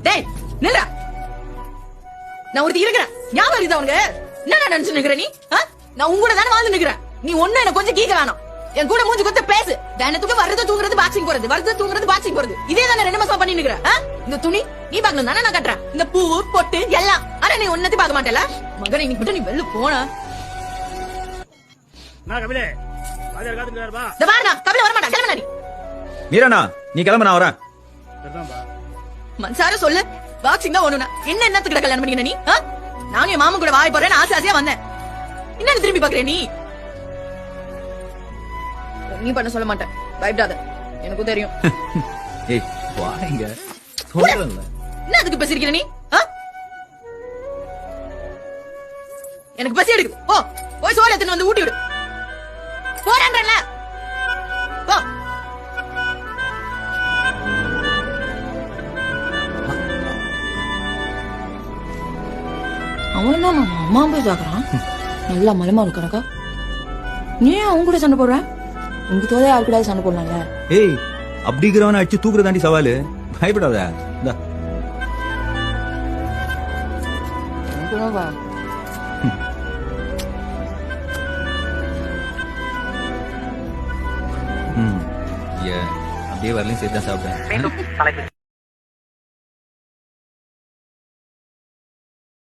டேய் நில்றா. நான் ஒருத்தி இருக்கிறேன், ஞாபகம் இருக்குதா உனக்கு? என்ன நினைச்சு நிக்கிற நீ? நான் உங்க கூட தானே வாழ்ந்து நிக்கிறேன். நீ ஒண்ணு என்ன கொஞ்சம் கேட்க வேணாம். என் கூட மூஞ்சி கொத்த பேசு. தினத்துக்கு வரது தூங்குறது பாக்ஸிங் போறது, வரது தூங்குறது பாக்ஸிங் போறது, இதே தானே 2 மாசமா பண்ணி நிக்கிற. இந்த துணி நீ பாக்கணும் தானே நான் கட்டுறேன், இந்த பூ பொட்டு எல்லாம். ஆனா நீ ஒன்னத்தையும் பார்க்க மாட்டேல மகன். இன்னைக்கு மட்டும் நீ வெளில போன கபில வர மாட்டா. கிளம்பி மீரானா, நீ கிளம்ப, நான் வரேன். மன்சார சொல்லு, பாக்ஸிங் தான் ஒண்ணுனா என்ன என்னத்துக்கு கல்யாணம் பண்ணிக்கிற நீ? நானும் என் மாமன் கூட வாய் போறேன்னு ஆசை ஆசையா வந்தேன். என்ன திரும்பி பாக்குற நீ? நீ பண்ண சொல்ல மாட்டேன், பயப்படாத, எனக்கும் தெரியும். ஏய் வாங்க சொல்றேன்ல. என்ன அதுக்கு பேசிருக்கிற நீ? எனக்கு பசி எடுக்குது. போ போய் சோறு எடுத்துன்னு வந்து ஊட்டி விடு. போறேன்றல போ. அவன் என்ன அம்மா போய் பாக்குறான், நல்லா மலமா இருக்கா. நீ அவங்க கூட சண்டை போடுற? உங்க தோதை யாரு கூட சண்டை போடலாம்ல. ஏய் அப்படிங்கிறவன அடிச்சு தூக்குறதாண்டி சவாலு, பயப்படாத. இந்தா அப்படியே வரலையும் சேர்த்து தான் சாப்பிட்டேன்.